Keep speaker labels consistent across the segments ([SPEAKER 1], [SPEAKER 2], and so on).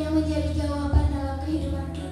[SPEAKER 1] yang menjadi jawaban dalam kehidupan kita.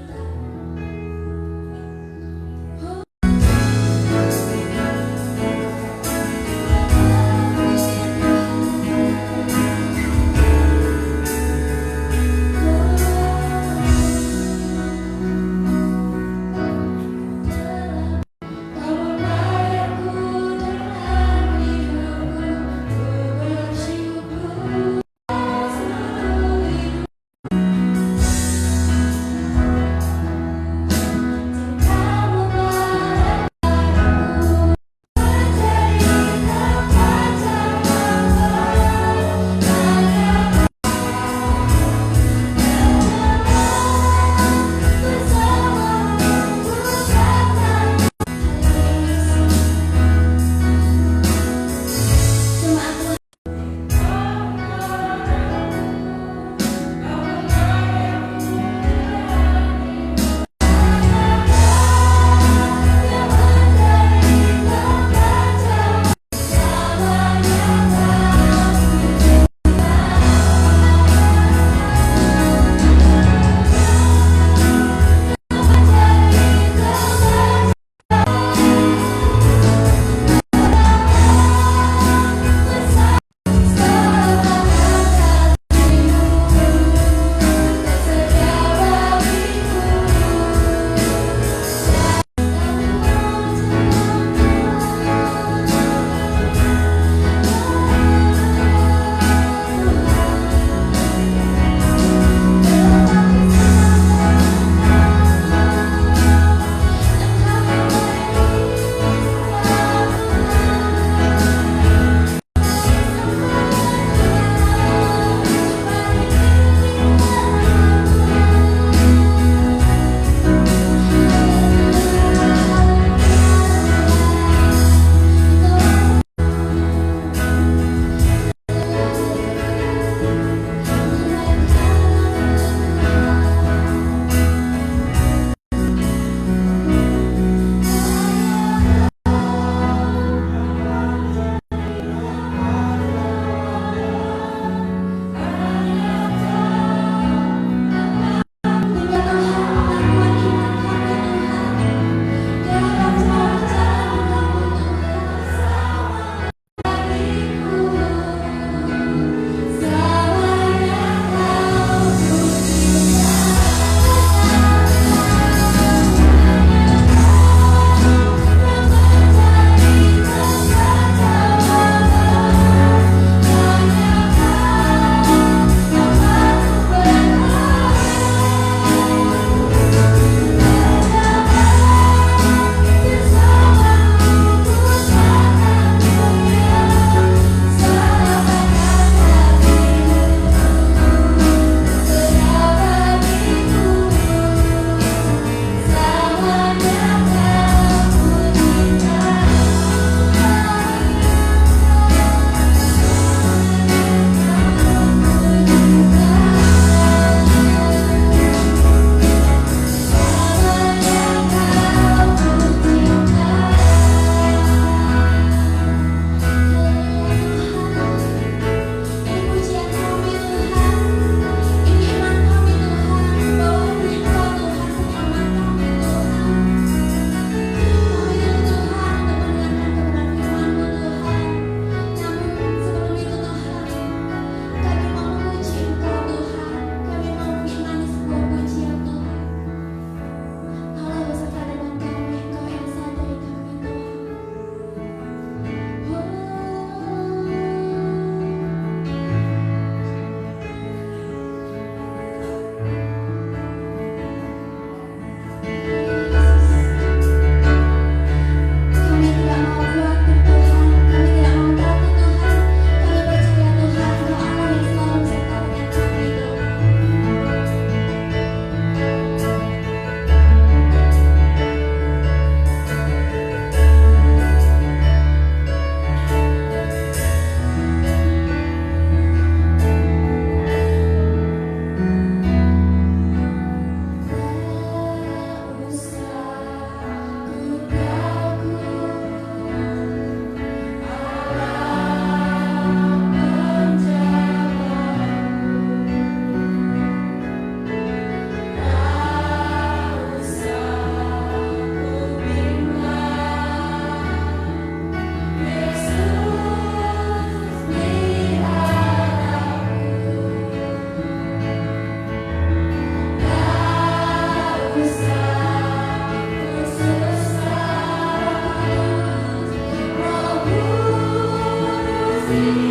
[SPEAKER 1] Aku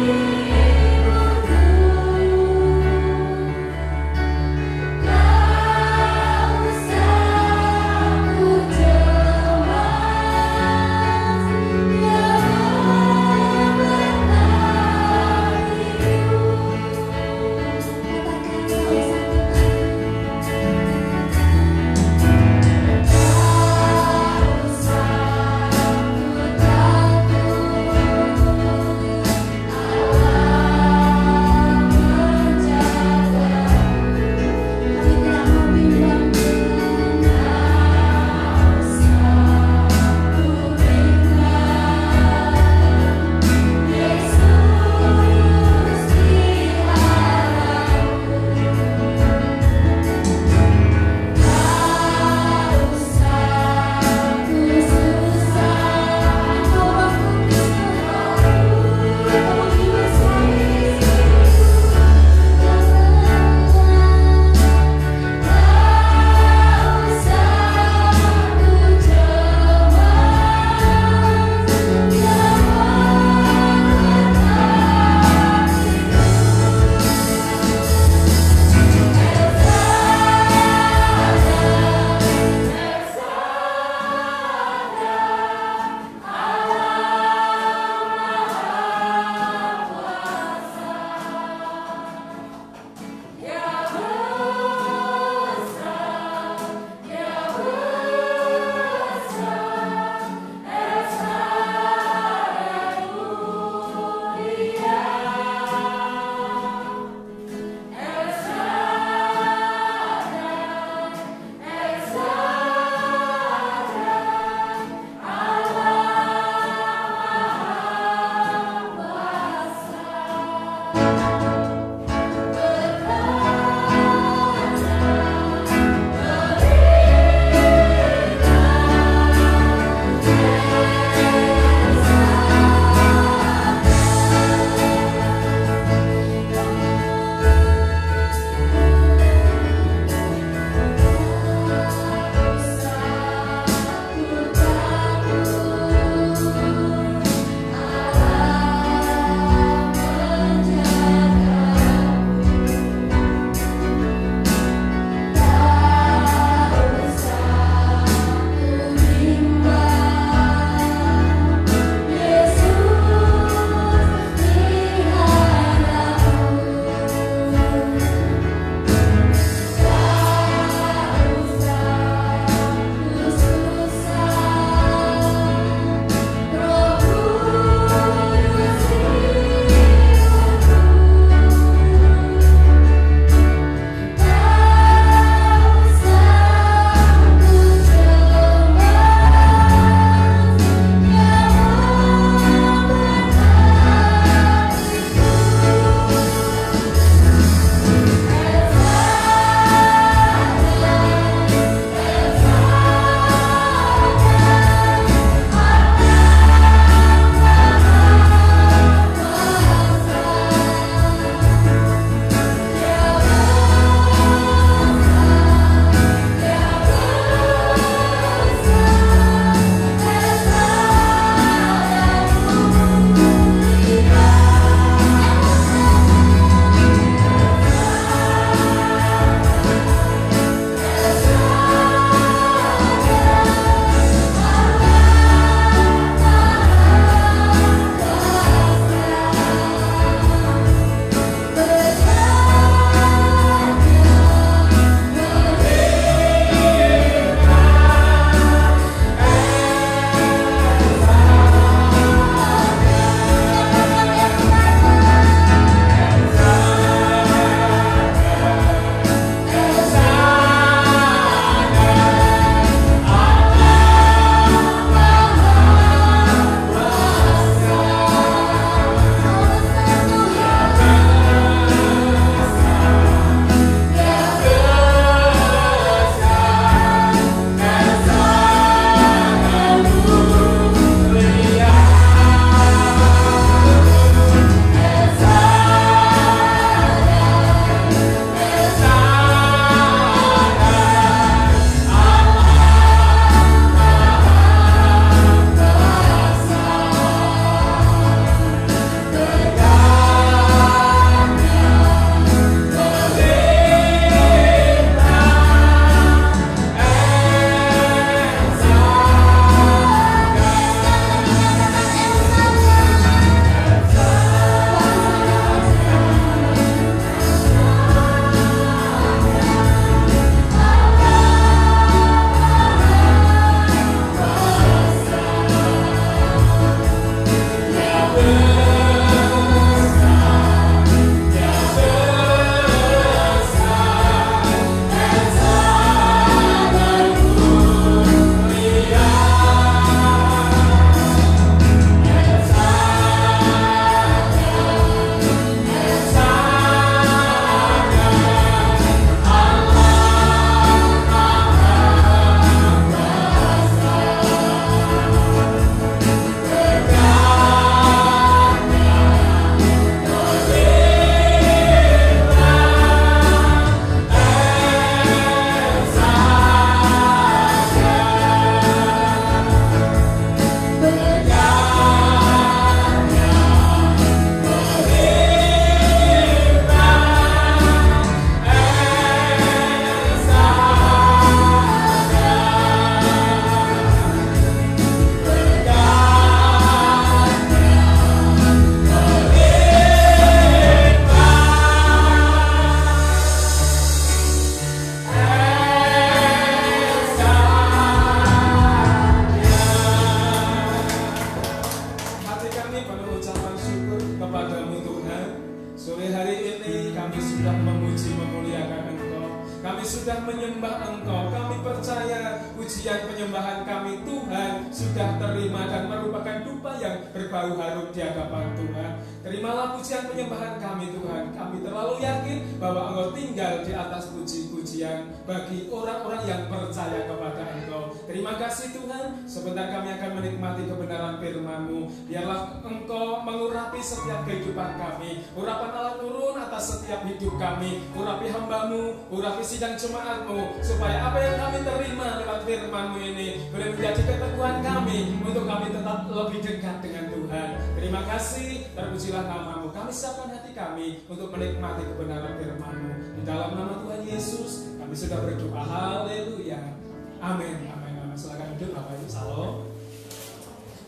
[SPEAKER 2] kami sudah memuji memuliakan Engkau, kami sudah menyembah Engkau. Kami percaya pujian penyembahan kami Tuhan sudah terima dan merupakan dupa yang berbau harum di hadapan Tuhan. Terimalah pujian penyembahan kami Tuhan. Kami terlalu yakin bahwa Engkau tinggal di atas puji-pujian bagi orang-orang yang percaya kepada Engkau. Terima kasih Tuhan. Sebentar kami akan menikmati kebenaran firman-Mu. Biarlah Engkau mengurapi setiap kehidupan kami. Urapan Allah turun atas setiap hidup kami. Urapi hamba-Mu, urapi sidang jemaat-Mu, supaya apa yang kami terima lewat firman-Mu ini boleh menjadi keteguhan kami untuk kami tetap lebih dekat dengan Tuhan. Terima kasih, terpujilah nama-Mu. Kami siapkan hati kami untuk menikmati kebenaran firman-Mu. Di dalam nama Tuhan Yesus kami sudah berdoa. Haleluya. Amin. Amin. Silakan duduk Bapak Ibu. Salam.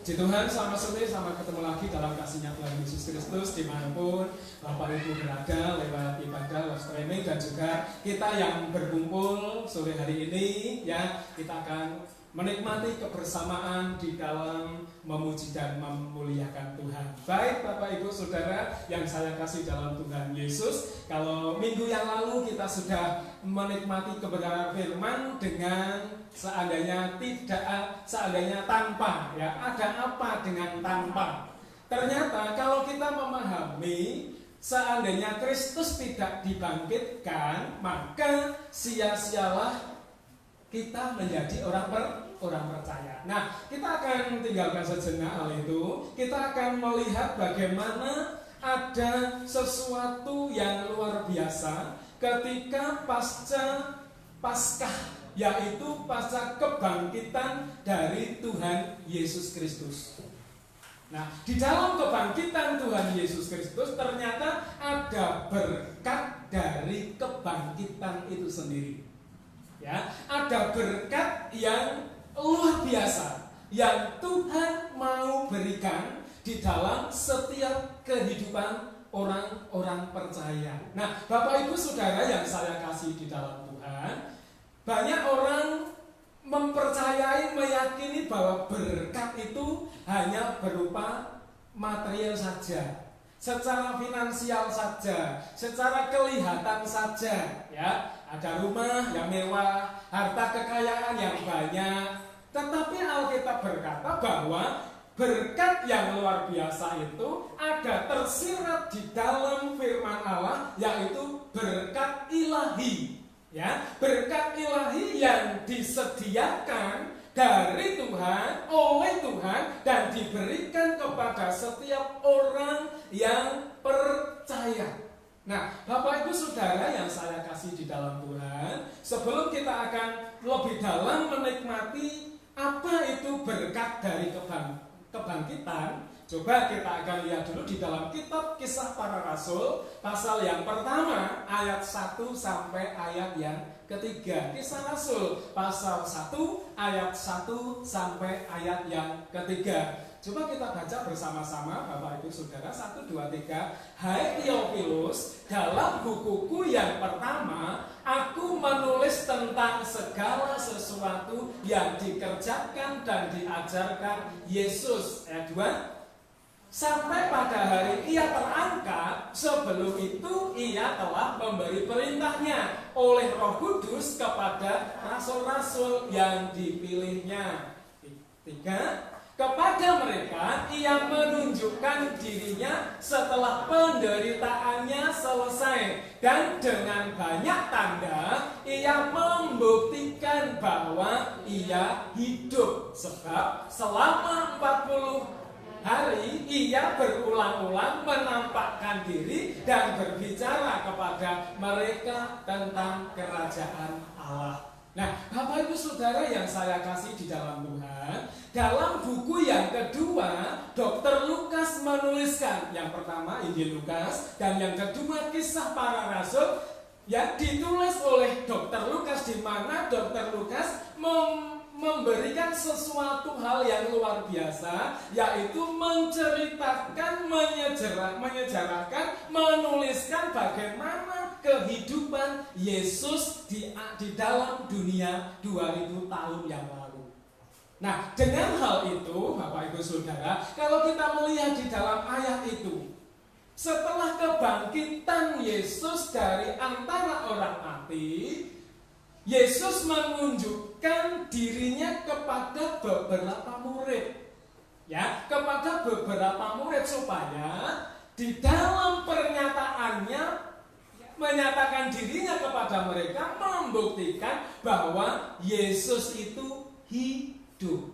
[SPEAKER 2] Puji Tuhan, selamat sore, selamat ketemu lagi dalam kasih-Nya Tuhan Yesus Kristus dimanapun Bapak Ibu berada lewat ibadah, live streaming, dan juga kita yang berkumpul sore hari ini, ya, kita akan menikmati kebersamaan di dalam memuji dan memuliakan Tuhan. Baik Bapak Ibu Saudara yang saya kasih dalam Tuhan Yesus, kalau minggu yang lalu kita sudah menikmati kebenaran firman dengan seandainya tanpa, ya, ada apa dengan tanpa? Ternyata kalau kita memahami seandainya Kristus tidak dibangkitkan, maka sia-sialah kita menjadi orang percaya. Nah, kita akan tinggalkan sejenak hal itu. Kita akan melihat bagaimana ada sesuatu yang luar biasa ketika Paskah, yaitu pasca kebangkitan dari Tuhan Yesus Kristus. Nah, di dalam kebangkitan Tuhan Yesus Kristus ternyata ada berkat dari kebangkitan itu sendiri. Ya, ada berkat yang luar biasa yang Tuhan mau berikan di dalam setiap kehidupan orang-orang percaya. Nah, Bapak Ibu Saudara yang saya kasih di dalam Tuhan, banyak orang mempercayai, meyakini bahwa berkat itu hanya berupa material saja, secara finansial saja, secara kelihatan saja, ya. Ada rumah yang mewah, harta kekayaan yang banyak. Tetapi Alkitab berkata bahwa berkat yang luar biasa itu ada tersirat di dalam firman Allah, yaitu berkat ilahi. Ya, berkat ilahi yang disediakan dari Tuhan, oleh Tuhan, dan diberikan kepada setiap orang yang percaya. Nah, Bapak Ibu Saudara yang saya kasih di dalam Tuhan, sebelum kita akan lebih dalam menikmati apa itu berkat dari kebangkitan, coba kita akan lihat dulu di dalam kitab Kisah Para Rasul, pasal yang pertama, ayat 1 sampai ayat yang ketiga. Kisah Rasul, pasal 1, ayat 1 sampai ayat yang ketiga. Coba kita baca bersama-sama Bapak Ibu Saudara. 1, 2, 3. Hai Theophilus, dalam bukuku yang pertama aku menulis tentang segala sesuatu yang dikerjakan dan diajarkan Yesus. Ayat 2. Sampai pada hari ia terangkat, sebelum itu ia telah memberi perintahnya oleh Roh Kudus kepada rasul-rasul yang dipilihnya. 3. Kepada mereka ia menunjukkan dirinya setelah penderitaannya selesai, dan dengan banyak tanda ia membuktikan bahwa ia hidup. Sebab selama 40 hari ia berulang-ulang menampakkan diri dan berbicara kepada mereka tentang kerajaan Allah. Nah, Bapak Ibu Saudara yang saya kasih di dalam Tuhan, dalam buku yang kedua, Dr. Lukas menuliskan, yang pertama Injil Lukas, dan yang kedua Kisah Para Rasul, yang ditulis oleh Dr. Lukas, di mana Dr. Lukas memberikan sesuatu hal yang luar biasa, yaitu menceritakan, menyejarahkan, menuliskan bagaimana kehidupan Yesus di dalam dunia 2000 tahun yang lalu. Nah, dengan hal itu, Bapak Ibu Saudara, kalau kita melihat di dalam ayat itu, Setelah kebangkitan Yesus dari antara orang mati, Yesus menunjukkan dirinya kepada beberapa murid. Ya, kepada beberapa murid supaya di dalam pernyataannya menyatakan dirinya kepada mereka, membuktikan bahwa Yesus itu hidup.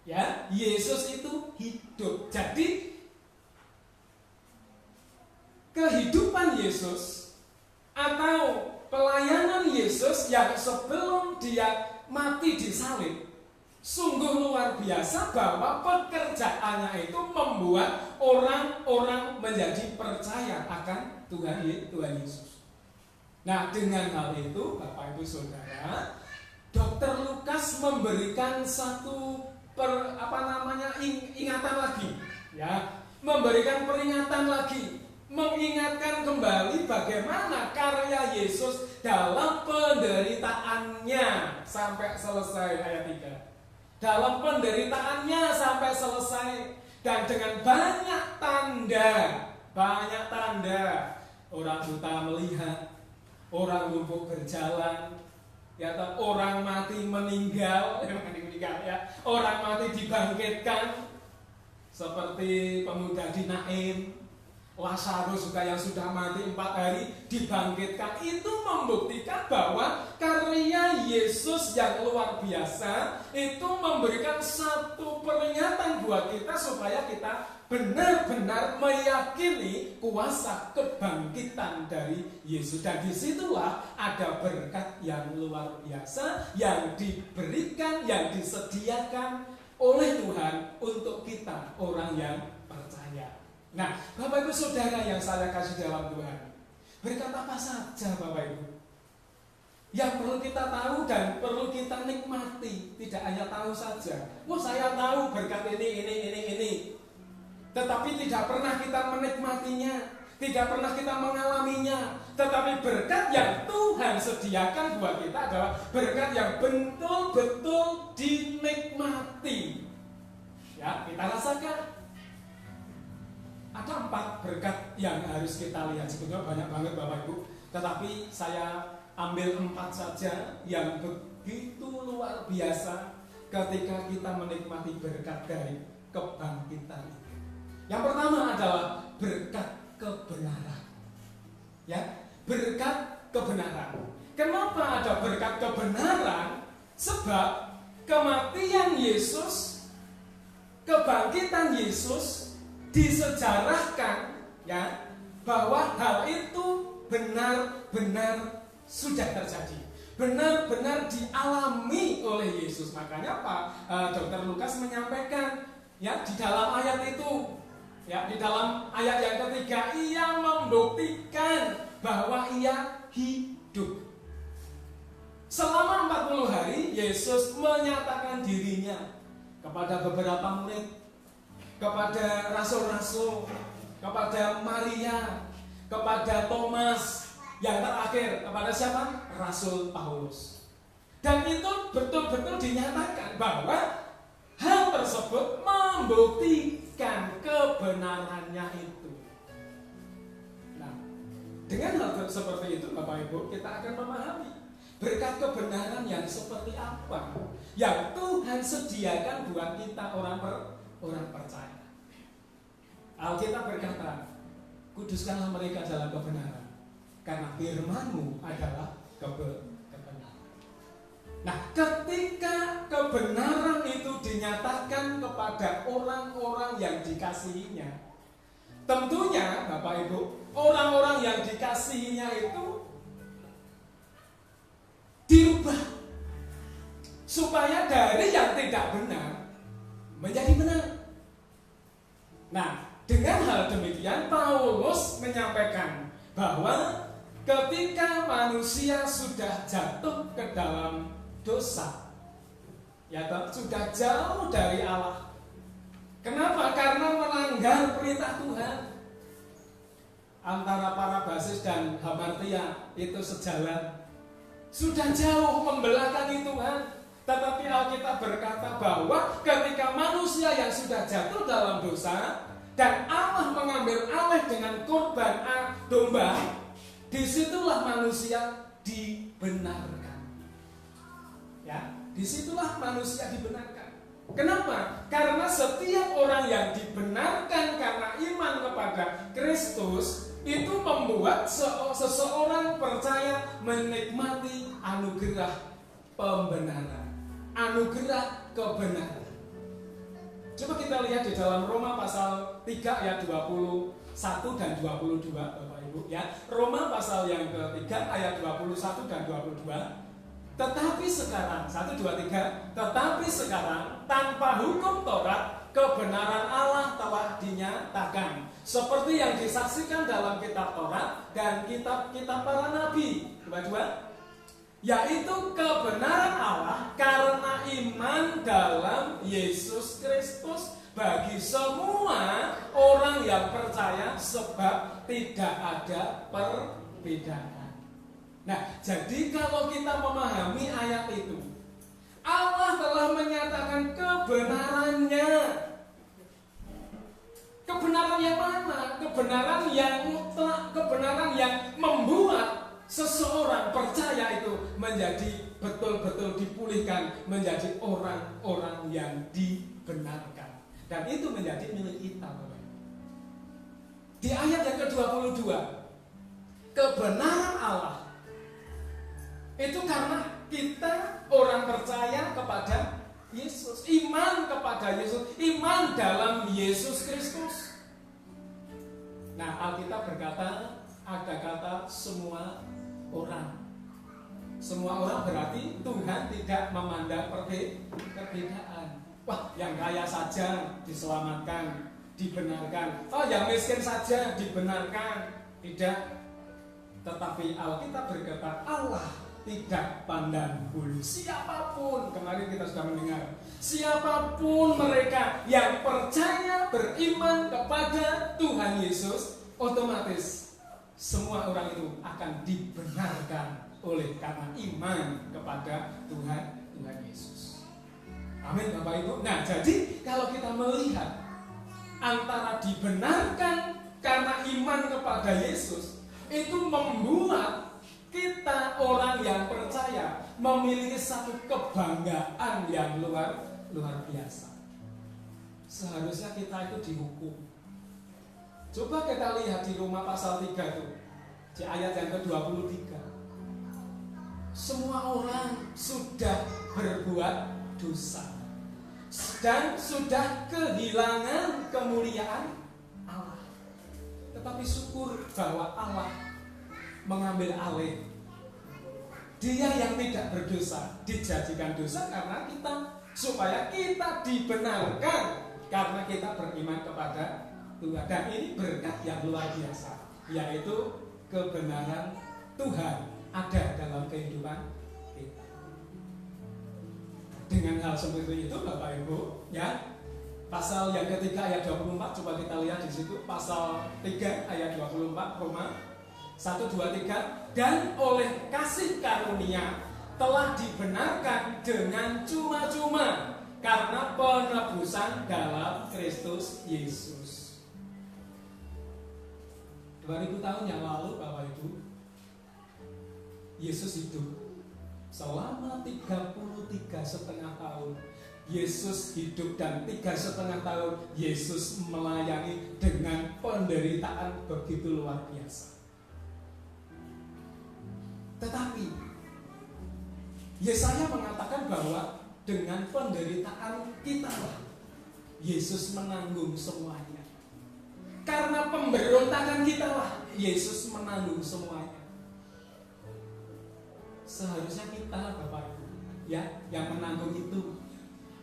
[SPEAKER 2] Ya, Yesus itu hidup. Jadi kehidupan Yesus atau pelayanan Yesus yang sebelum dia mati di salib sungguh luar biasa, bahwa pekerjaannya itu membuat orang-orang menjadi percaya akan Tuhan Yesus. Nah, dengan hal itu Bapak Ibu Saudara, Dr. Lukas memberikan satu ingatan lagi, ya, memberikan peringatan lagi, mengingatkan kembali bagaimana karya Yesus dalam penderitaannya sampai selesai. Ayat 3. Dalam penderitaannya sampai selesai, dan dengan banyak tanda, orang buta melihat, orang lumpuh berjalan, ya, orang mati meninggal, ya, orang mati dibangkitkan, seperti pemuda di Naim, Lazarus juga yang sudah mati 4 hari dibangkitkan. Itu membuktikan bahwa karya Yesus yang luar biasa itu memberikan satu peringatan buat kita supaya kita benar-benar meyakini kuasa kebangkitan dari Yesus. Dan disitulah ada berkat yang luar biasa yang diberikan, yang disediakan oleh Tuhan untuk kita, orang yang percaya. Nah, Bapak Ibu Saudara yang saya kasih dalam Tuhan, berkat apa saja Bapak Ibu yang perlu kita tahu dan perlu kita nikmati? Tidak hanya tahu saja, saya tahu berkat ini, tetapi tidak pernah kita menikmatinya, tidak pernah kita mengalaminya. Tetapi berkat yang Tuhan sediakan buat kita adalah berkat yang betul-betul dinikmati. Ya, kita rasakan. Ada 4 berkat yang harus kita lihat. Sebetulnya banyak banget Bapak Ibu, tetapi saya ambil 4 saja yang begitu luar biasa ketika kita menikmati berkat dari kebangkitan itu. Yang pertama adalah berkat kebenaran. Ya, berkat kebenaran. Kenapa ada berkat kebenaran? Sebab kematian Yesus, kebangkitan Yesus disejarahkan, ya, bahwa hal itu benar-benar sudah terjadi, benar-benar dialami oleh Yesus. Makanya Pak Dr. Lukas menyampaikan, ya, di dalam ayat itu, ya, di dalam ayat yang ketiga, ia membuktikan bahwa ia hidup. Selama 40 hari Yesus menyatakan dirinya kepada beberapa murid, kepada rasul-rasul, kepada Maria, kepada Thomas, yang terakhir kepada siapa? Rasul Paulus. Dan itu betul-betul dinyatakan bahwa hal tersebut membuktikan kebenarannya itu. Nah, dengan hal seperti itu Bapak Ibu, kita akan memahami berkat kebenaran yang seperti apa yang Tuhan sediakan buat kita orang percaya. Alkitab berkata, kuduskanlah mereka dalam kebenaran, karena firman-Mu adalah kebenaran. Nah, ketika kebenaran itu dinyatakan kepada orang-orang yang dikasihinya, tentunya Bapak Ibu, orang-orang yang dikasihinya itu dirubah supaya dari yang tidak benar menjadi benar. Nah, dengan hal demikian Paulus menyampaikan bahwa ketika manusia sudah jatuh ke dalam dosa, ya, sudah jauh dari Allah. Kenapa? Karena melanggar perintah Tuhan. Antara para basis dan hamartia itu sejalan, sudah jauh membelakangi Tuhan. Tetapi Alkitab berkata bahwa ketika manusia yang sudah jatuh dalam dosa dan Allah mengambil alih dengan domba, disitulah manusia dibenarkan. Ya, disitulah manusia dibenarkan. Kenapa? Karena setiap orang yang dibenarkan karena iman kepada Kristus itu membuat seseorang percaya menikmati anugerah pembenaran, anugerah kebenaran. Coba kita lihat di dalam Roma pasal 3 ayat 21 dan 22 Bapak Ibu ya. Roma pasal yang ketiga ayat 21 dan 22. Tetapi sekarang 1, 2, 3. Tetapi sekarang tanpa hukum Taurat kebenaran Allah telah dinyatakan, seperti yang disaksikan dalam kitab Taurat dan kitab-kitab para nabi. Dua-dua, yaitu kebenaran Allah karena iman dalam Yesus Kristus bagi semua orang yang percaya, sebab tidak ada perbedaan. Nah, jadi kalau kita memahami ayat itu, Allah telah menyatakan kebenarannya. Kebenaran yang mana? Kebenaran yang mutlak, kebenaran yang membuat seseorang percaya itu menjadi betul-betul dipulihkan, menjadi orang-orang yang dibenarkan. Dan itu menjadi milik kita. Di ayat yang ke-22, kebenaran Allah itu karena kita orang percaya kepada Yesus, iman kepada Yesus, iman dalam Yesus Kristus. Nah, Alkitab berkata, ada kata semua orang. Semua orang berarti Tuhan tidak memandang perbedaan. Wah, yang kaya saja diselamatkan, dibenarkan. Oh, yang miskin saja dibenarkan. Tidak. Tetapi Alkitab berkata Allah tidak pandang bulu. Siapapun, kemarin kita sudah mendengar, siapapun mereka yang percaya beriman kepada Tuhan Yesus, otomatis semua orang itu akan dibenarkan oleh karena iman kepada Tuhan Yesus. Amin Bapak Ibu. Nah, jadi kalau kita melihat antara dibenarkan karena iman kepada Yesus, itu membuat kita orang yang percaya memiliki satu kebanggaan yang luar biasa. Seharusnya kita itu dihukum. Coba kita lihat di Roma pasal 3 itu, di ayat yang ke-23. Semua orang sudah berbuat dosa dan sudah kehilangan kemuliaan Allah. Tetapi syukur bahwa Allah mengambil alih. Dia yang tidak berdosa dijadikan dosa karena kita, supaya kita dibenarkan karena kita beriman kepada Tuhan. Dan ini berkat yang luar biasa, yaitu kebenaran Tuhan ada dalam kehidupan kita. Dengan hal seperti itu Bapak Ibu ya, pasal yang ketiga ayat 24, coba kita lihat di situ, pasal 3 ayat 24 Roma 1, 2, 3. Dan oleh kasih karunia telah dibenarkan dengan cuma-cuma karena penebusan dalam Kristus Yesus. 2000 tahun yang lalu Bapak Ibu, Yesus hidup selama 33,5 tahun. Yesus hidup dan 3,5 tahun Yesus melayani dengan penderitaan begitu luar biasa. Tetapi Yesaya mengatakan bahwa dengan penderitaan kita Yesus menanggung semuanya. Karena pemberontakan kita Yesus menanggung semuanya. Seharusnya kita Bapak Ibu ya, yang menanggung itu,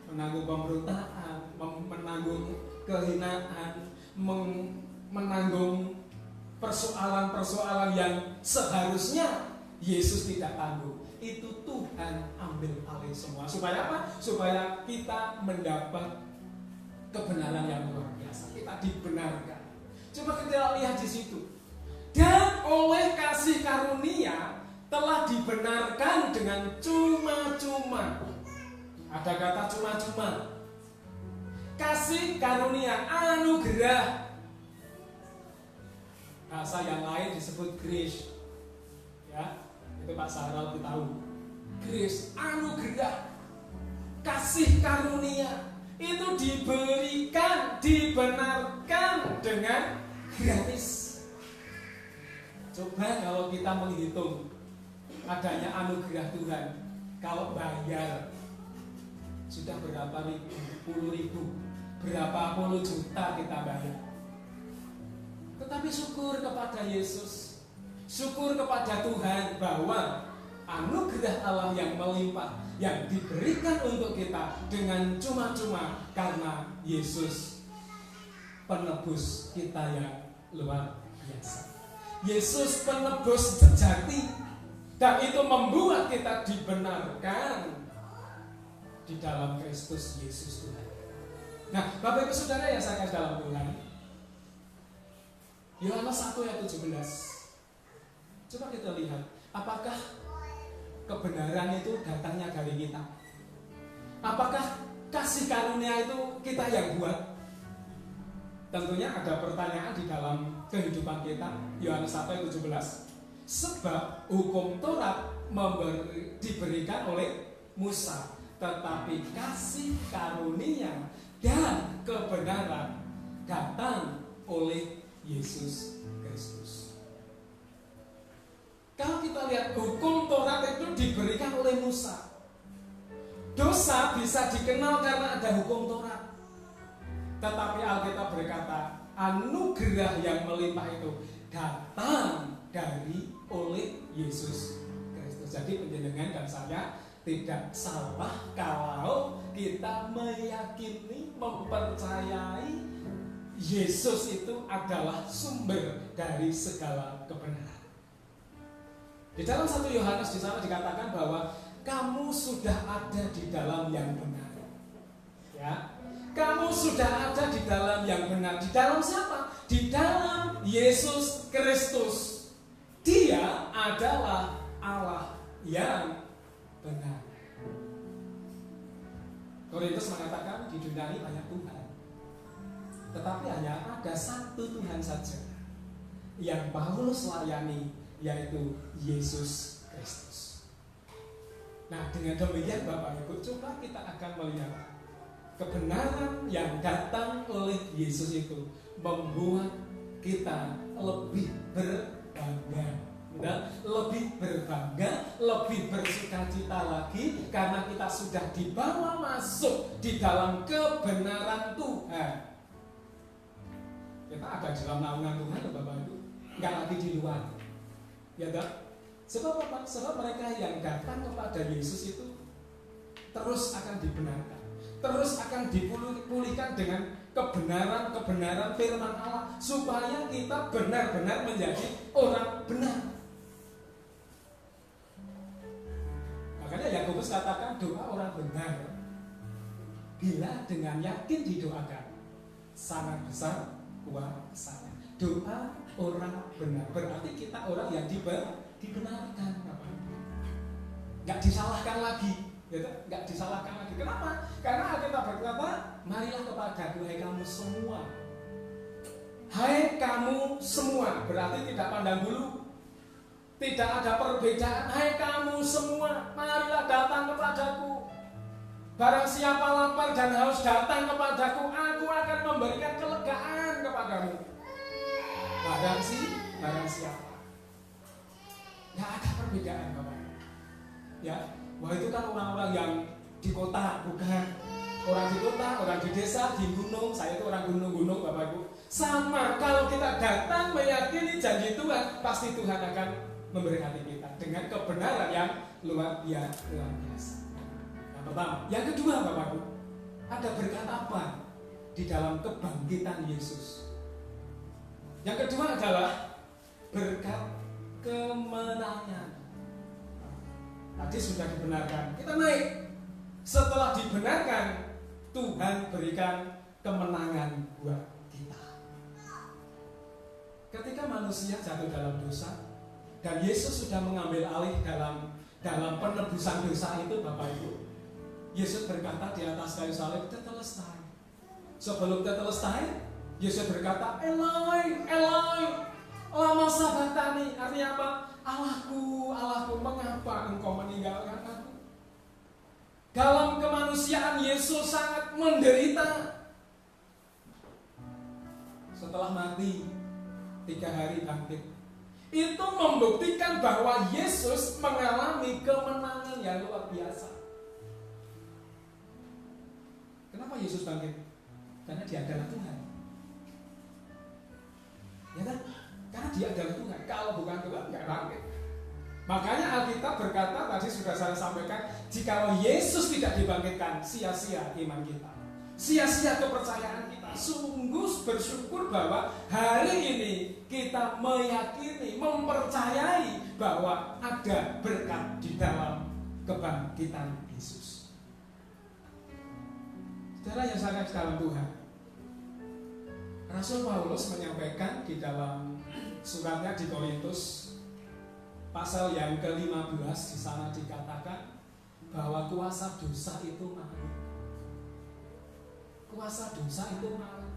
[SPEAKER 2] menanggung pemberontakan, menanggung kehinaan, menanggung persoalan-persoalan yang seharusnya Yesus tidak tanggung. Itu Tuhan ambil alih semua. Supaya apa? Supaya kita mendapat kebenaran yang luar biasa. Kita dibenarkan. Coba kita lihat di situ. Dan oleh kasih karunia telah dibenarkan dengan cuma-cuma. Ada kata cuma-cuma. Kasih karunia, anugerah. Bahasa yang lain disebut grace. Ya, itu Pak Sahrul tahu. Grace, anugerah, kasih karunia itu diberikan, dibenarkan dengan gratis. Coba kalau kita menghitung adanya anugerah Tuhan, kalau bayar sudah berapa ribu, puluh ribu, berapa puluh juta kita bayar. Tetapi syukur kepada Yesus, syukur kepada Tuhan bahwa anugerah Allah yang melimpah yang diberikan untuk kita dengan cuma-cuma karena Yesus penebus kita yang luar biasa. Yesus penebus sejati, dan itu membuat kita dibenarkan di dalam Kristus Yesus Tuhan. Nah, Bapak Ibu Saudara yang saya kasih dalam Tuhan, Yohanes 1 ayat 17. Coba kita lihat, apakah kebenaran itu datangnya dari kita? Apakah kasih karunia itu kita yang buat? Tentunya ada pertanyaan di dalam kehidupan kita. Yohanes 1 ayat 17. Sebab hukum Taurat diberikan oleh Musa, tetapi kasih karunia dan kebenaran datang oleh Yesus Kristus. Kalau kita lihat hukum Taurat itu diberikan oleh Musa. Dosa bisa dikenal karena ada hukum Taurat. Tetapi Alkitab berkata, anugerah yang melimpah itu datang dari oleh Yesus Kristus. Jadi penjenengan dan saya tidak salah kalau kita meyakini, mempercayai Yesus itu adalah sumber dari segala kebenaran. Di dalam 1 Yohanes di sana dikatakan bahwa kamu sudah ada di dalam yang benar. Ya, kamu sudah ada di dalam yang benar. Di dalam siapa? Di dalam Yesus Kristus. Dia adalah Allah yang benar. Korintus mengatakan di dunia ini banyak Tuhan, tetapi hanya ada satu Tuhan saja yang Paulus layani, yaitu Yesus Kristus. Nah, dengan demikian Bapak Ibu, coba kita akan melihat kebenaran yang datang oleh Yesus itu membuat kita lebih berbangga, lebih berbangga, lebih bersukacita lagi karena kita sudah dibawa masuk di dalam kebenaran Tuhan. Kita ada di dalam naungan Tuhan, Bapak Ibu, nggak lagi di luar. Ya tak? Sebab apa? Sebab mereka yang datang kepada Yesus itu terus akan dibenarkan, terus akan dipulihkan dengan kebenaran-kebenaran firman Allah, supaya kita benar-benar menjadi orang benar. Makanya Yakobus katakan doa orang benar bila dengan yakin didoakan sangat besar kuasanya. Doa orang benar berarti kita orang yang dibenarkan, nggak disalahkan lagi, nggak disalahkan lagi. Kenapa? Karena kita berkata, marilah kepadaku hai kamu semua. Hai kamu semua berarti tidak pandang bulu, tidak ada perbedaan. Hai kamu semua, marilah datang kepadaku. Barang siapa lapar dan haus datang kepadaku, aku akan memberikan kelegaan kepadamu. Barang siapa. Nggak ada perbedaan, Bapak. Ya, wah itu kan orang-orang yang di kota, bukan orang di kota, orang di desa, di gunung. Saya itu orang gunung-gunung, Bapak Ibu. Sama, kalau kita datang meyakini janji Tuhan, pasti Tuhan akan memberkati kita dengan kebenaran yang luar biasa. Yang pertama, yang kedua, Bapak Ibu, ada berkat apa di dalam kebangkitan Yesus? Yang kedua adalah berkat kemenangan. Tadi sudah dibenarkan, kita naik. Setelah dibenarkan, Tuhan berikan kemenangan buat kita. Ketika manusia jatuh dalam dosa dan Yesus sudah mengambil alih dalam penebusan dosa itu, Bapak Ibu, Yesus berkata di atas kayu salib, tetelestai. Sebelum tetelestai, Yesus berkata, Eloi, Eloi, mencari. Artinya apa? Allahku, Allahku, mengapa engkau meninggalkan aku? Dalam kemanusiaan Yesus sangat menderita. Setelah mati 3 hari bangkit. Itu membuktikan bahwa Yesus mengalami kemenangan yang luar biasa. Kenapa Yesus bangkit? Karena Dia adalah Tuhan. Ya kan? Karena Dia adalah Tuhan. Kalau bukan Tuhan, nggak bangkit. Makanya Alkitab berkata, tadi sudah saya sampaikan, jikalau Yesus tidak dibangkitkan, sia-sia iman kita, sia-sia kepercayaan kita. Sungguh bersyukur bahwa hari ini kita meyakini, mempercayai bahwa ada berkat di dalam kebangkitan Yesus. Saudara yang sangat dalam Tuhan, Rasul Paulus menyampaikan di dalam suratnya di Korintus pasal yang ke-15, di sana dikatakan bahwa kuasa dosa itu maut. Kuasa dosa itu maut.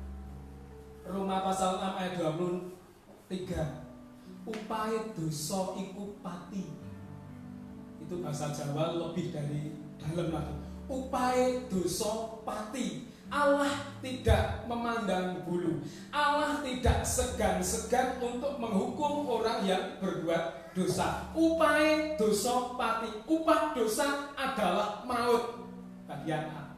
[SPEAKER 2] Roma pasal 6 ayat 23. Upahe dosa iku pati. Itu bahasa Jawa lebih dari dalam lagi. Upahe dosa pati. Allah tidak memandang bulu. Allah tidak segan-segan untuk menghukum orang yang berbuat dosa. Upahe dosa pati. Upah dosa adalah maut. Bagian A.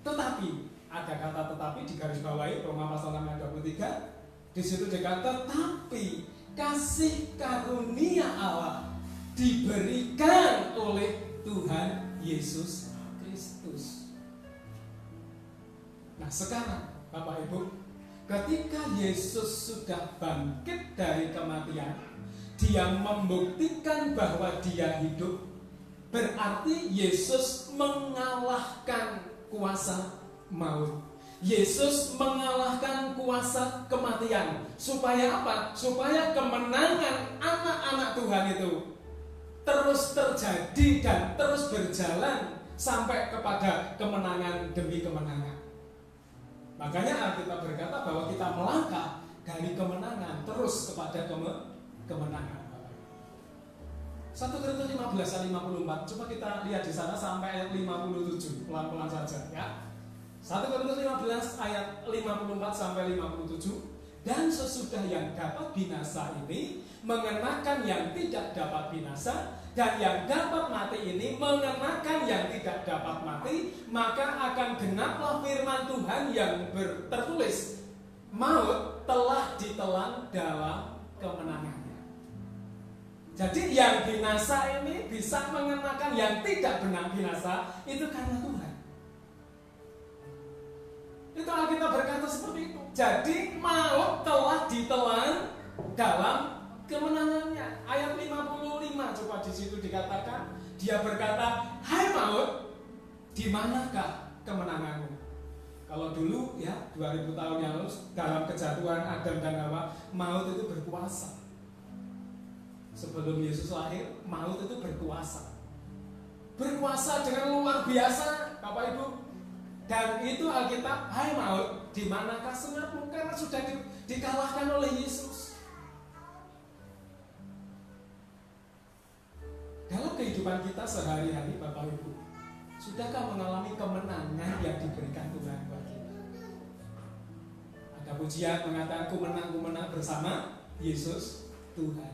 [SPEAKER 2] Tetapi ada kata tetapi di garis bawahi Roma pasal 6 ayat 23. Di situ dikatakan tetapi kasih karunia Allah diberikan oleh Tuhan Yesus Kristus. Nah sekarang Bapak Ibu, ketika Yesus sudah bangkit dari kematian, Dia membuktikan bahwa Dia hidup. Berarti Yesus mengalahkan kuasa maut. Yesus mengalahkan kuasa kematian. Supaya apa? Supaya kemenangan anak-anak Tuhan itu terus terjadi dan terus berjalan sampai kepada kemenangan demi kemenangan. Makanya Alkitab berkata bahwa kita melangkah dari kemenangan terus kepada kemenangan. 1 Korintus 15 ayat 54. Coba kita lihat di sana sampai ayat 57. Pelan-pelan saja ya. 1 Korintus 15 ayat 54 sampai 57. Dan sesudah yang dapat binasa ini mengenakan yang tidak dapat binasa, dan yang dapat mati ini mengenakan yang tidak dapat mati, maka akan genaplah firman Tuhan yang tertulis, maut telah ditelan dalam kemenangannya. Jadi yang binasa ini bisa mengenakan yang tidak benar binasa, itu karena Tuhan. Itu Alkitab berkata seperti itu. Jadi maut telah ditelan dalam kemenangannya. Ayat 55 coba di situ dikatakan, Dia berkata, hai maut, di manakah kemenanganmu? Kalau dulu ya 2000 tahun yang lalu dalam kejatuhan Adam dan Hawa, maut itu berkuasa. Sebelum Yesus lahir, maut itu berkuasa. Berkuasa dengan luar biasa, Bapak Ibu. Dan itu Alkitab, hai maut, di manakah senyapmu? Karena sudah dikalahkan oleh Yesus. Dalam kehidupan kita sehari-hari, Bapak Ibu, sudahkah mengalami kemenangan yang diberikan Tuhan buat kita? Ada pujian mengatakan, ku menang bersama Yesus Tuhan.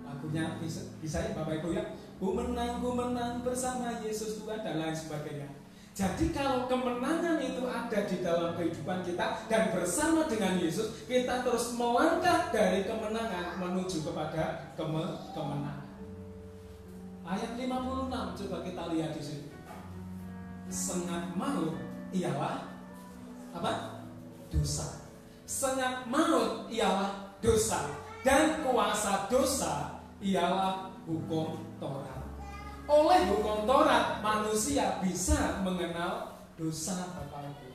[SPEAKER 2] Lagunya bisa ya Bapak Ibu ya, ku menang bersama Yesus Tuhan dan lain sebagainya. Jadi kalau kemenangan itu ada di dalam kehidupan kita dan bersama dengan Yesus, kita terus melangkah dari kemenangan menuju kepada kemenangan. Ayat 56 coba kita lihat di sini. Sengat maut ialah apa? Dosa. Sengat maut ialah dosa, dan kuasa dosa ialah hukum Taurat. Oleh hukum Taurat manusia bisa mengenal dosa, Bapak Ibu.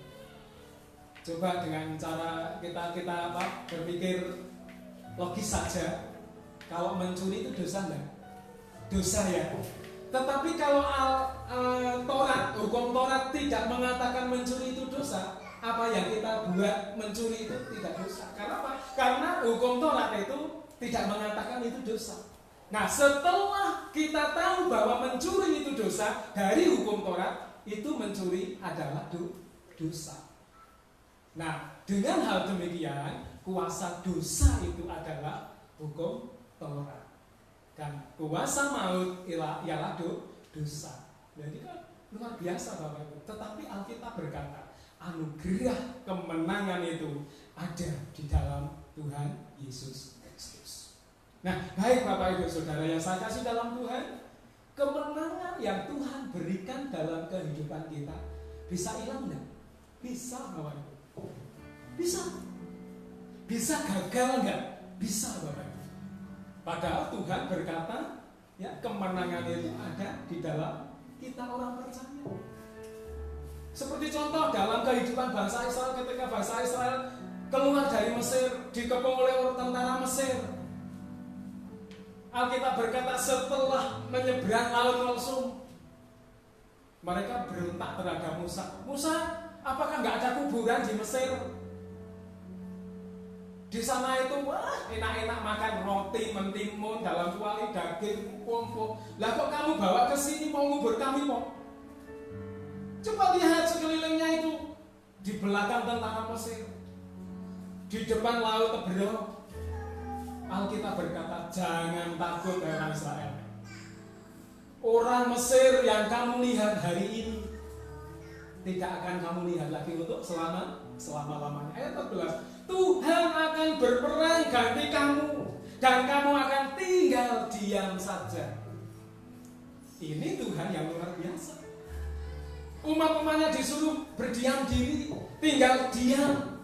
[SPEAKER 2] Coba dengan cara kita berpikir logis saja. Kalau mencuri itu dosa enggak? Dosa ya. Tetapi kalau Taurat, hukum Taurat tidak mengatakan mencuri itu dosa, apa yang kita buat mencuri itu tidak dosa. Karena apa? Karena hukum Taurat itu tidak mengatakan itu dosa. Nah, setelah kita tahu bahwa mencuri itu dosa, dari hukum Taurat itu mencuri adalah dosa. Nah, dengan hal demikian, kuasa dosa itu adalah hukum Taurat. Dan kuasa maut ialah dosa. Jadi kan luar biasa Bapak Ibu. Tetapi Alkitab berkata, anugerah kemenangan itu ada di dalam Tuhan Yesus Kristus. Nah, baik Bapak Ibu Saudara yang saya kasih dalam Tuhan, kemenangan yang Tuhan berikan dalam kehidupan kita bisa hilang enggak? Bisa Bapak Ibu. Bisa gagal enggak? Bisa Bapak Ibu. Padahal Tuhan berkata, ya, kemenangan itu ada di dalam kita orang percaya. Seperti contoh dalam kehidupan bangsa Israel ketika bangsa Israel keluar dari Mesir, dikepung oleh tentara Mesir. Alkitab berkata setelah menyeberang Laut Kulsum, mereka berontak terhadap Musa. Musa, apakah nggak ada kuburan di Mesir? Di sana itu wah enak-enak makan roti mentimun dalam kuali daging empuk. Lah kok kamu bawa ke sini mau ngubur kami kok? Coba lihat sekelilingnya itu, di belakang tentara Mesir, di depan laut Teberau. Alkitab berkata jangan takut orang Israel. Orang Mesir yang kamu lihat hari ini tidak akan kamu lihat lagi untuk selama-lamanya. Ayat 14. Tuhan akan berperang ganti kamu dan kamu akan tinggal diam saja. Ini Tuhan yang luar biasa. Umat-umatnya disuruh berdiam diri, tinggal diam.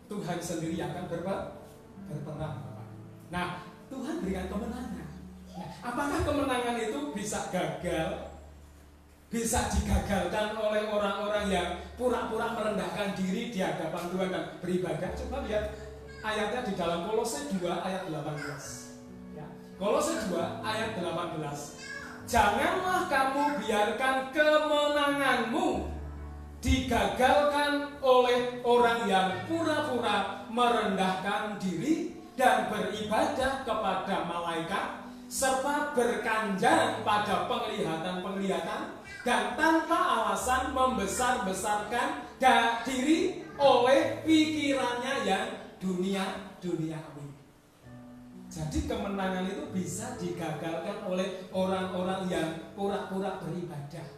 [SPEAKER 2] Tuhan sendiri akan berperang. Nah, Tuhan berikan kemenangan. Nah, apakah kemenangan itu bisa gagal? Bisa digagalkan oleh orang-orang yang pura-pura merendahkan diri di hadapan Tuhan dan beribadah? Coba lihat ayatnya di dalam Kolose 2 ayat 18. Ya. Kolose 2 ayat 18. Janganlah kamu biarkan kemenanganmu digagalkan oleh orang yang pura-pura merendahkan diri dan beribadah kepada malaikat serta berkanjang pada penglihatan-penglihatan dan tanpa alasan membesar-besarkan diri oleh pikirannya yang duniawi. Jadi kemenangan itu bisa digagalkan oleh orang-orang yang pura-pura beribadah.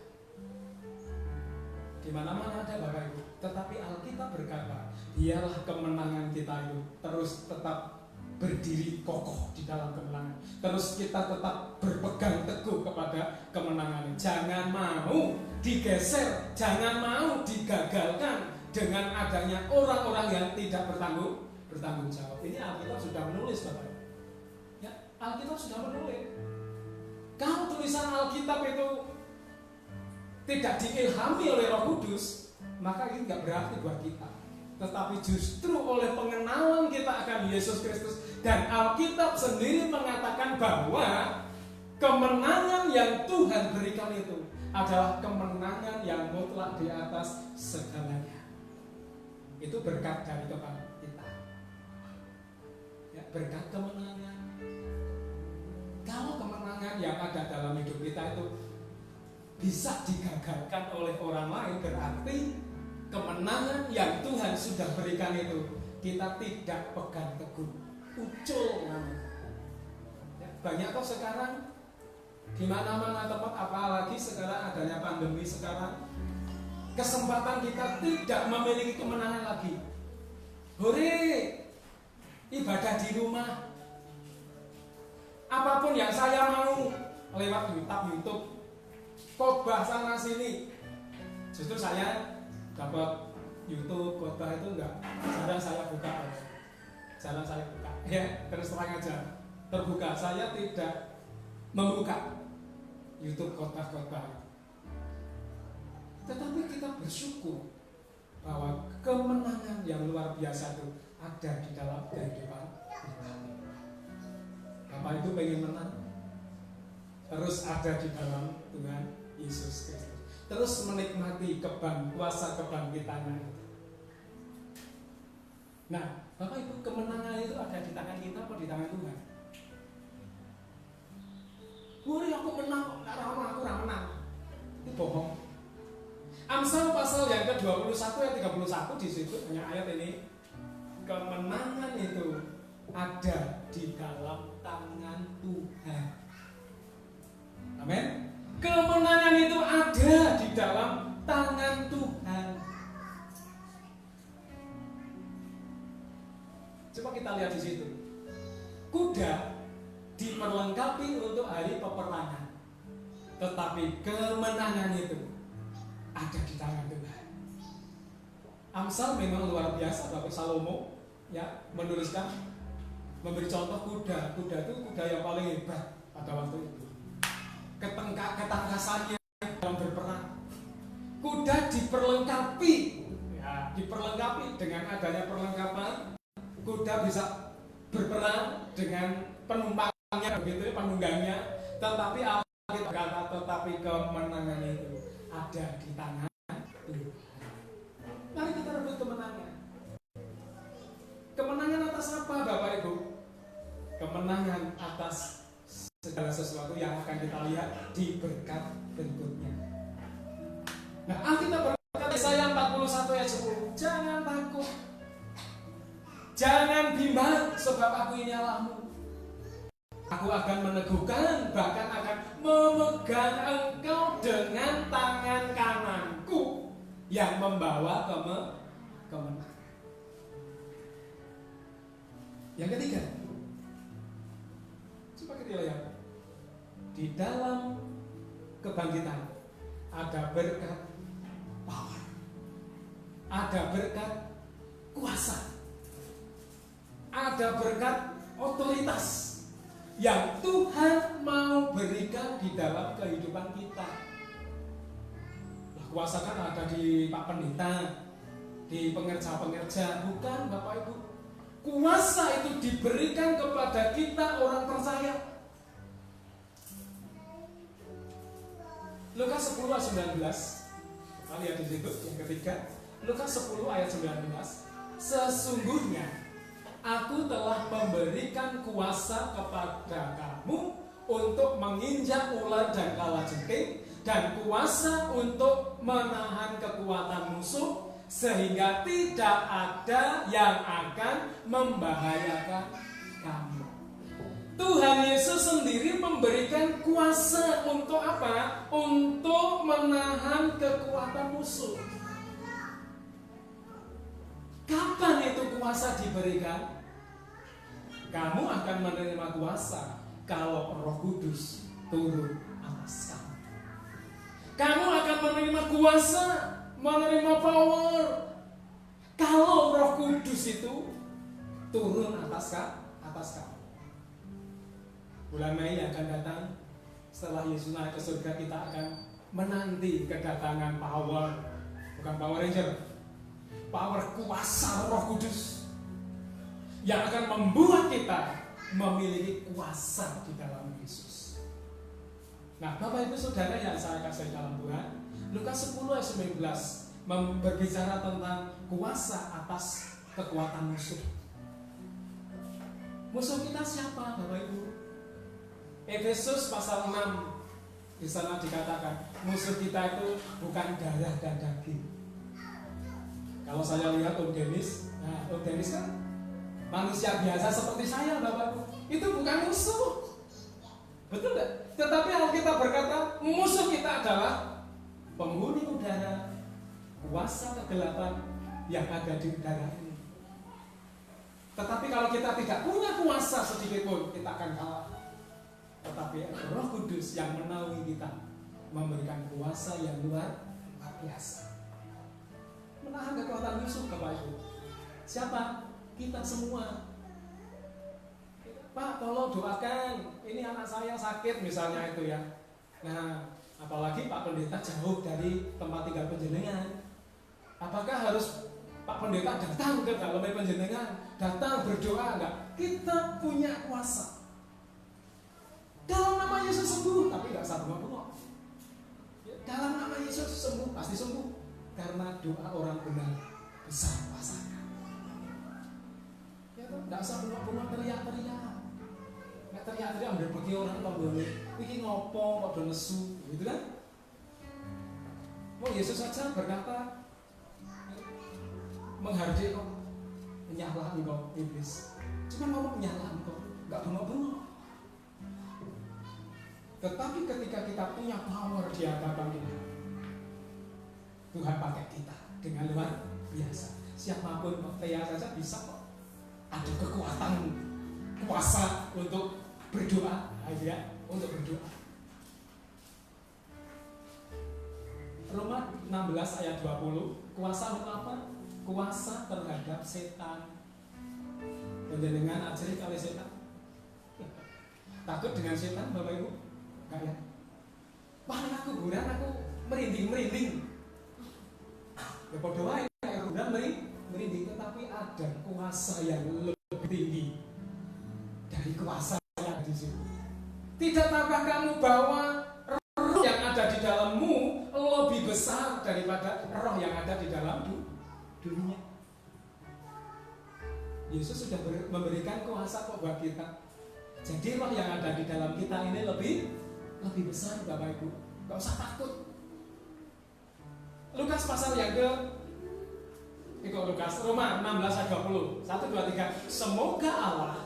[SPEAKER 2] Di mana-mana ada Bapak Ibu. Tetapi Alkitab berkata, biarlah kemenangan kita itu terus tetap berdiri kokoh di dalam kemenangan. Terus kita tetap berpegang teguh kepada kemenangan. Jangan mau digeser, jangan mau digagalkan dengan adanya orang-orang yang tidak bertanggung jawab. Ini Alkitab sudah menulis Bapak. Ya, Alkitab sudah menulis. Kalau tulisan Alkitab itu tidak diilhami oleh Roh Kudus, maka ini tidak berarti buat kita. Tetapi justru oleh pengenalan kita akan Yesus Kristus dan Alkitab sendiri mengatakan bahwa kemenangan yang Tuhan berikan itu adalah kemenangan yang mutlak di atas segalanya. Itu berkat dari Tuhan kita. Ya, berkat kemenangan. Kalau kemenangan yang ada dalam hidup kita itu bisa digagalkan oleh orang lain, berarti kemenangan yang Tuhan sudah berikan itu kita tidak pegang teguh, ucul namanya. Ya, banyak kok sekarang di mana-mana tempat, apalagi sekarang adanya pandemi sekarang, kesempatan kita tidak memiliki kemenangan lagi. Hore, ibadah di rumah, apapun yang saya mau lewat YouTube, khotbah sana sini. Justru saya dapat YouTube khotbah itu jarang saya buka, ya terus terang aja terbuka. Saya tidak membuka YouTube khotbah. Tetapi kita bersyukur bahwa kemenangan yang luar biasa itu ada di dalam kehidupan kita. Bapak Ibu pengen menang, terus ada di dalam Tuhan Yesus Kristus. Terus menikmati kuasa kebangkitannya itu. Nah, Bapak Ibu, kemenangan itu ada di tangan kita apa di tangan Tuhan? Wuri aku menang, aku menang. Itu bohong. Amsal pasal yang ke-21 ayat 31 di situ hanya ayat ini. Kemenangan itu ada di dalam tangan Tuhan. Amin. Kemenangan itu ada di dalam tangan Tuhan. Coba kita lihat di situ. Kuda diperlengkapi untuk hari peperangan, tetapi kemenangan itu ada di tangan Tuhan. Amsal memang luar biasa. Bapak Salomo ya menuliskan, memberi contoh kuda. Kuda itu kuda yang paling hebat pada waktu itu. Ketangkasannya dalam berperang. Kuda diperlengkapi, ya, diperlengkapi dengan adanya perlengkapan. Kuda bisa berperang dengan penumpangnya, begitu, penunggangnya. Tetapi Alkitab berkata, tetapi kemenangan itu ada di tangan Tuhan. Mari kita rebut kemenangan. Kemenangan atas apa, Bapak Ibu? Kemenangan atas segala sesuatu yang akan kita lihat di berkat berikutnya. Nah, Alkitab berkata Yesaya 41 ayat 10, jangan takut, jangan bimbang, sebab aku ini Allahmu. Aku akan meneguhkan, bahkan akan memegang engkau dengan tangan kananku yang membawa kemenangan. Yang ketiga, coba kita lihat. Di dalam kebangkitan ada berkat power, ada berkat kuasa, ada berkat otoritas yang Tuhan mau berikan di dalam kehidupan kita. Kuasa kan ada di Pak Pendeta, di pengerja-pengerja, bukan Bapak Ibu. Kuasa itu diberikan kepada kita orang percaya. Lukas 10 ayat 19. Kita lihat di situ yang ketiga. Lukas 10 ayat 19. Sesungguhnya aku telah memberikan kuasa kepada kamu untuk menginjak ular dan kalajengking, dan kuasa untuk menahan kekuatan musuh, sehingga tidak ada yang akan membahayakan kamu. Tuhan Yesus sendiri memberikan kuasa untuk apa? Untuk menahan kekuatan musuh. Kapan itu kuasa diberikan? Kamu akan menerima kuasa kalau Roh Kudus turun atas kamu. Kamu akan menerima kuasa, menerima power kalau Roh Kudus itu turun atas kamu. Bulan Mei yang akan datang, setelah Yesus naik ke surga, kita akan menanti kedatangan power, bukan Power Ranger, power kuasa Roh Kudus yang akan membuat kita memiliki kuasa di dalam Yesus. Nah, Bapak Ibu Saudara yang saya kasih dalam Tuhan, Lukas 10 ayat 19 berbicara tentang kuasa atas kekuatan musuh. Musuh kita siapa, Bapak Ibu? Efesus pasal 6 di sana dikatakan musuh kita itu bukan darah dan daging. Kalau saya lihat Om Dennis, nah Om Dennis kan manusia biasa seperti saya, Bapak. Itu bukan musuh, betul tidak? Tetapi Alkitab berkata musuh kita adalah penghuni udara, kuasa kegelapan yang ada di udara ini. Tetapi kalau kita tidak punya kuasa sedikit pun, kita akan kalah. Tetapi Roh Kudus yang menaungi kita memberikan kuasa yang luar biasa, menahan kekuatan musuh, Bapak Ibu. Siapa? Kita semua. Pak, tolong doakan, ini anak saya sakit misalnya itu ya. Nah, apalagi Pak Pendeta jauh dari tempat tinggal panjenengan. Apakah harus Pak Pendeta datang ke dalam panjenengan, datang berdoa? Enggak. Kita punya kuasa. Dalam nama Yesus sembuh, tapi enggak usah bengok-bengok. Dalam nama Yesus sembuh, pasti sembuh. Karena doa orang benar besar kuasanya. Nggak usah bengok-bengok teriak-teriak. Nggak teriak-teriak ambil bagi orang pembunuh. Ini ngopo kok do nesu, gitu kan? Oh Yesus saja berkata menghardik kok, menyalah engkau iblis. Cuma ngomong menyalah engkau, nggak bengok-bengok. Tetapi ketika kita punya power di hadapan kita, Tuhan pakai kita dengan luar biasa. Siapapun Thea saja bisa kok. Ada kekuatan, kuasa untuk berdoa, ya, untuk berdoa. Roma 16 ayat 20, kuasa untuk apa? Kuasa terhadap setan. Panjenengan ajari kali setan. Takut dengan setan, Bapak Ibu? Enggak ya? Wah, aku kuburan, aku merinding. Ya padha wae kayak kuburan merinding, tetapi ada kuasa yang lebih tinggi dari kuasa yang di situ. Tidak tahukah kamu bahwa roh yang ada di dalammu lebih besar daripada roh yang ada di dalam dunia? Yesus sudah memberikan kuasa kok buat kita. Jadi roh yang ada di dalam kita ini lebih besar, Bapak Ibu. Gak usah takut. Lukas pasal yang Lukas Roma 16 ayat 20. 1, 2, 3. Semoga Allah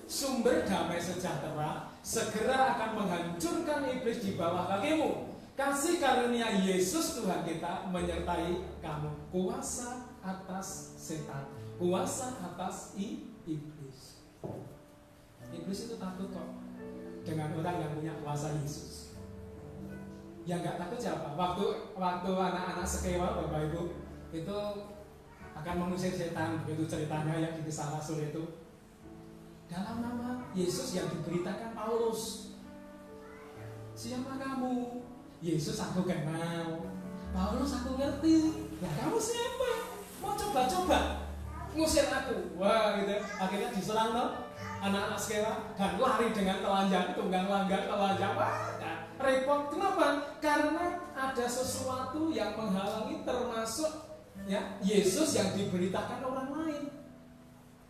[SPEAKER 2] sumber damai sejahtera segera akan menghancurkan iblis di bawah kakimu. Kasih karunia Yesus Tuhan kita menyertai kamu. Kuasa atas setan, kuasa atas iblis. Iblis itu takut kok dengan orang yang punya kuasa Yesus. Yang nggak takut siapa? Waktu anak-anak Sekewa, Bapak Ibu, itu akan mengusir setan, begitu ceritanya yang di Kisah Rasul itu. Dalam nama Yesus yang diberitakan Paulus. Siapa kamu? Yesus aku kenal. Paulus aku ngerti. Ya kamu siapa? Mau coba-coba ngusir aku? Wah gitu. Akhirnya diserang loh anak-anak Sekewa dan lari dengan telanjang, tunggang langgang telanjang. Wah, repot. Kenapa? Karena ada sesuatu yang menghalangi, termasuk ya Yesus yang diberitakan orang lain.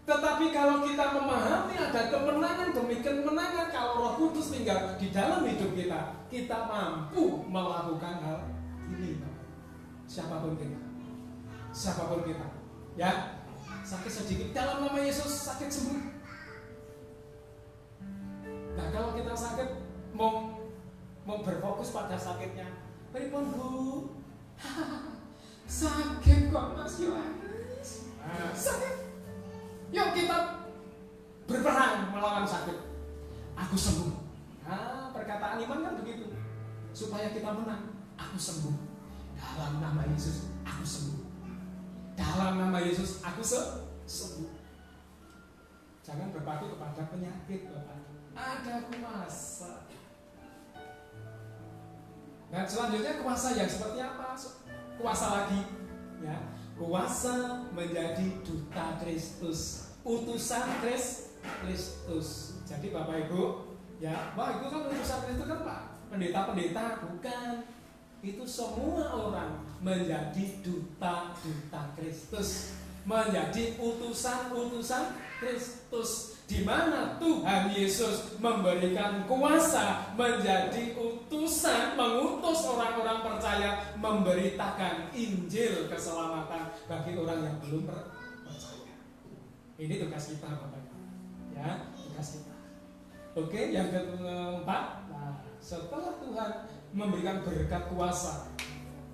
[SPEAKER 2] Tetapi kalau kita memahami ada kemenangan demi kemenangan, kalau Roh Kudus tinggal di dalam hidup kita, kita mampu melakukan hal ini. Siapapun kita, ya, sakit sedikit dalam nama Yesus sakit sembuh. Nah kalau kita sakit mau berfokus pada sakitnya, pripun Bu? Sakit kok Mas Yohanes? Sakit. Yuk kita berperang melawan sakit. Aku sembuh. Nah, perkataan iman kan begitu. Supaya kita menang. Aku sembuh. Dalam nama Yesus, aku sembuh. Dalam nama Yesus, aku sembuh. Jangan berpaku kepada penyakit, Bapak. Ada kuasa. Nah, selanjutnya kuasa yang seperti apa? Kuasa lagi, ya. Kuasa menjadi duta Kristus, utusan Kristus. Jadi Bapak Ibu, ya, wah itu kan utusan Kristus kan Pak, pendeta-pendeta bukan. Itu semua orang menjadi duta Kristus, menjadi utusan Kristus, di mana Tuhan Yesus memberikan kuasa menjadi utusan, mengutus orang-orang percaya memberitakan Injil keselamatan bagi orang yang belum percaya. Ini tugas kita, Bapak. Ya, tugas kita. Oke, yang keempat, nah, setelah Tuhan memberikan berkat kuasa,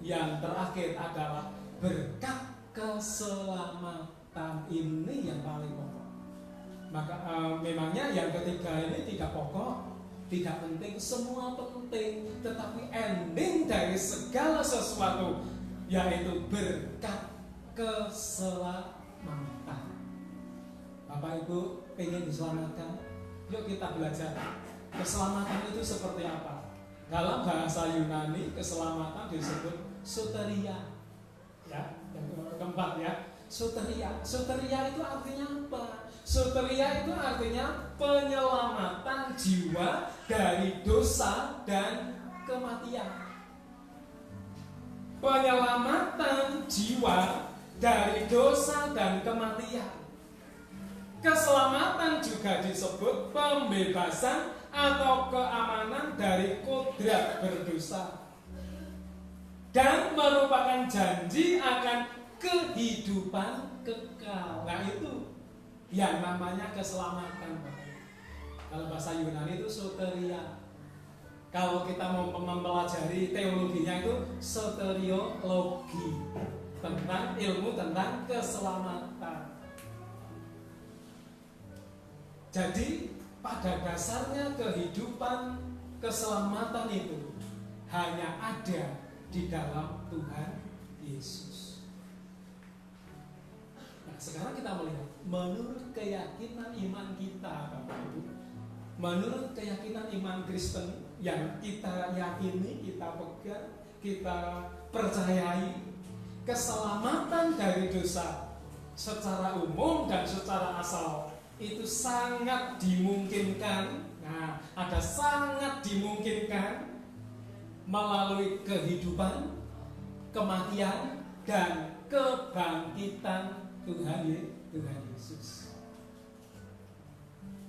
[SPEAKER 2] yang terakhir adalah berkat keselamatan. Ini yang paling pokok. Maka memangnya yang ketiga ini tidak pokok, tidak penting, semua penting, tetapi ending dari segala sesuatu yaitu berkat keselamatan. Bapak Ibu pengen diselamatkan? Yuk kita belajar keselamatan itu seperti apa. Dalam bahasa Yunani keselamatan disebut soteria. Ya, yang keempat ya, soteria. Soteria itu artinya apa? Soteria itu artinya penyelamatan jiwa dari dosa dan kematian. Penyelamatan jiwa dari dosa dan kematian. Keselamatan juga disebut pembebasan atau keamanan dari kodrat berdosa, dan merupakan janji akan kehidupan kekal. Nah itu yang namanya keselamatan. Kalau bahasa Yunani itu soteria. Kalau kita mau mempelajari teologinya itu soteriologi, tentang ilmu tentang keselamatan. Jadi pada dasarnya kehidupan keselamatan itu hanya ada di dalam Tuhan Yesus. Nah, sekarang kita melihat menurut keyakinan iman kita, Bapak Ibu, menurut keyakinan iman Kristen yang kita yakini, kita pegang, kita percayai, keselamatan dari dosa secara umum dan secara asal itu sangat dimungkinkan. Nah, ada sangat dimungkinkan melalui kehidupan, kematian, dan kebangkitan Tuhan Yesus.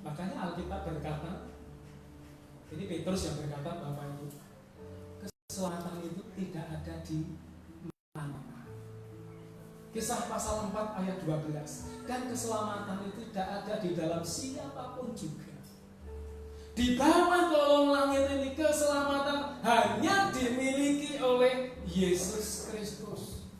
[SPEAKER 2] Makanya Alkitab berkata, ini Petrus yang berkata, Bapak Ibu, keselamatan itu tidak ada di mana-mana. Kisah pasal 4 ayat 12. Dan keselamatan itu tidak ada di dalam siapapun juga. Di bawah kolong langit ini keselamatan hanya dimiliki oleh Yesus Kristus.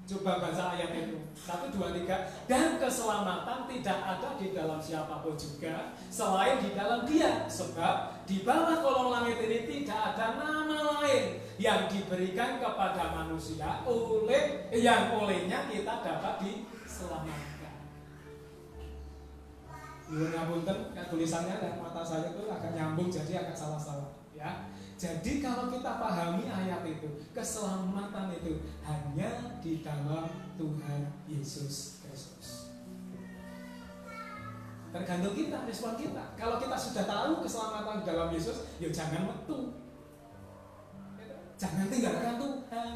[SPEAKER 2] Coba baca ayat itu 1, 2, 3. Dan keselamatan tidak ada di dalam siapapun juga selain di dalam Dia. Sebab di bawah kolong langit ini tidak ada nama lain yang diberikan kepada manusia olehnya kita dapat diselamatkan. Ngapunten, tulisannya dan mata saya itu agak nyambung, jadi agak salah-salah, ya. Jadi kalau kita pahami ayat itu, keselamatan itu hanya di dalam Tuhan Yesus Kristus. Tergantung kita, respon kita. Kalau kita sudah tahu keselamatan dalam Yesus, ya jangan metu, jangan tinggalkan Tuhan.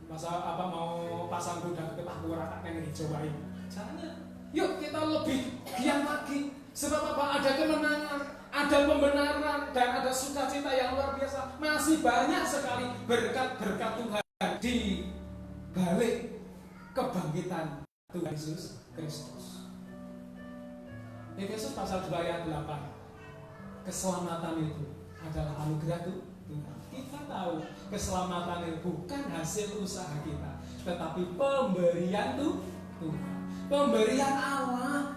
[SPEAKER 2] Masa apa mau pasang kuda ke Tahura yang dicobain? Jangan. Yuk kita lebih giat lagi. Sebab apa? Ada kemenangan, ada pembenaran, dan ada sukacita yang luar biasa. Masih banyak sekali berkat-berkat Tuhan di balik kebangkitan Tuhan Yesus Kristus. Efesus pasal 2 ayat 8. Keselamatan itu adalah anugerah Tuhan. Kita tahu keselamatan itu bukan hasil usaha kita, tetapi pemberian Tuhan. Pemberian Allah.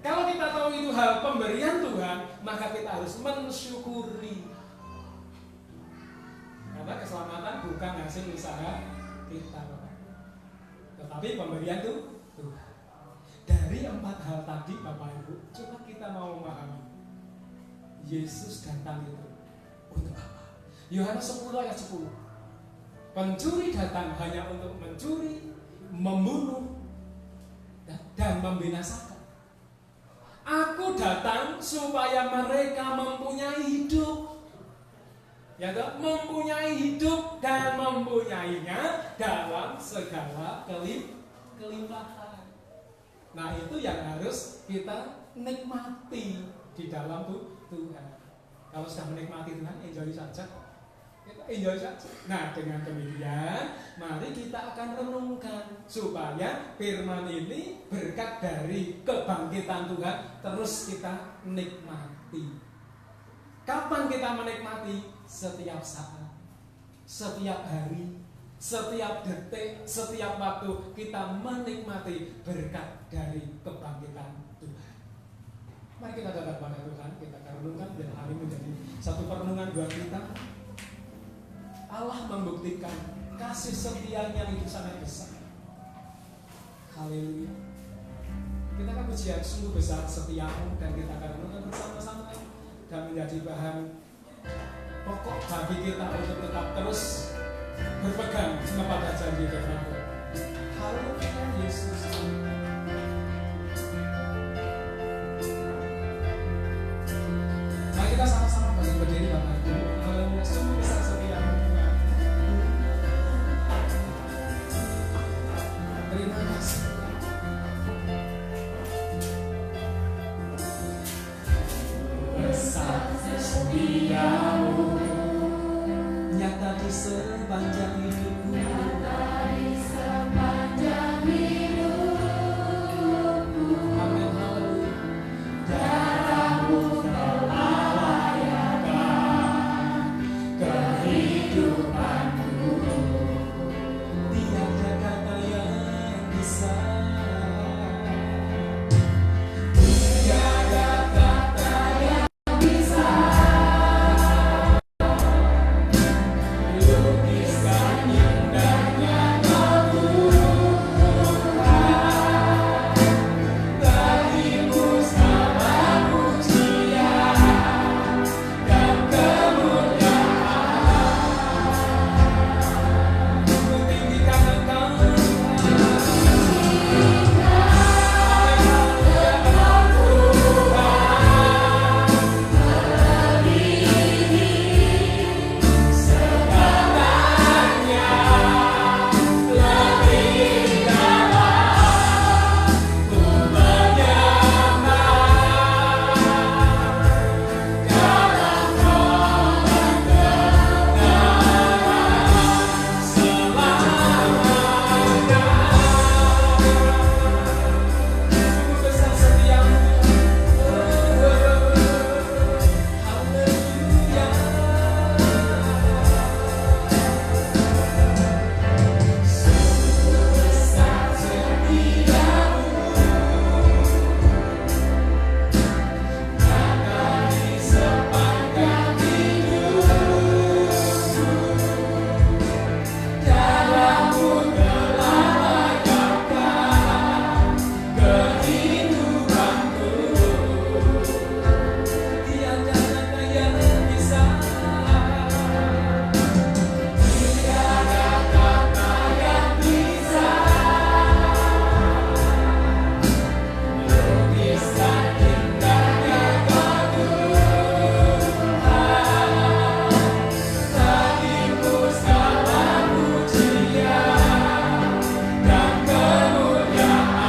[SPEAKER 2] Kalau kita tahu itu hal pemberian Tuhan, maka kita harus mensyukuri. Karena keselamatan bukan hasil usaha kita, tetapi pemberian Tuhan. Dari 4 hal tadi, Bapak Ibu, coba kita mau memahami Yesus datang itu untuk apa? Yohanes 10 ayat 10. Pencuri datang hanya untuk mencuri, membunuh, dan membinasakan. Aku datang supaya mereka mempunyai hidup, ya toh? Mempunyai hidup dan mempunyainya dalam segala kelimpahan. Nah itu yang harus kita nikmati di dalam Tuhan. Kalau sudah menikmati Tuhan, enjoy saja. Kita enjoy saja. Nah dengan demikian, mari kita akan renungkan supaya firman ini berkat dari kebangkitan Tuhan terus kita nikmati. Kapan kita menikmati? Setiap saat, setiap hari, setiap detik, setiap waktu kita menikmati berkat dari kebangkitan Tuhan. Mari kita datang pada Tuhan, kita renungkan dan hari menjadi satu perenungan buat kita. Allah membuktikan kasih setianya itu sangat besar. Haleluya. Kita akan pujian sungguh besar setiamu, dan kita akan renungkan bersama-sama dan menjadi bahan pokok bagi kita untuk tetap terus berpegang kepada janji Tuhan. Haleluya Yesus. Mari kita sama-sama berdiri Bapak Ibu. Haleluya, sungguh besar setiamu. Terima kasih.
[SPEAKER 1] setiamu,
[SPEAKER 2] nyata di sepanjang hidupku,
[SPEAKER 1] nyata di sepanjang hidupku.
[SPEAKER 2] amin, haleluya.
[SPEAKER 1] Darahmu telah layakan kehidupanku.
[SPEAKER 2] Tiada kata yang bisa,
[SPEAKER 1] Tiada kata yang bisa lukiskan indahnya keburukan, bagimu sama pujian dan kemuliaan.
[SPEAKER 2] kutinggikan Engkau, sungguh besar setiamu. Haleluya.
[SPEAKER 1] Besar setiamu, nyata di sepanjang hidupku. Darahmu telah layakan kehidupanku.
[SPEAKER 2] Tiada kata yang bisa,
[SPEAKER 1] Tiada kata yang bisa lukiskan indahnya keburukan, bagimu segala pujian dan kemuliaan.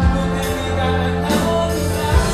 [SPEAKER 2] kutinggikan Engkau Tuhan.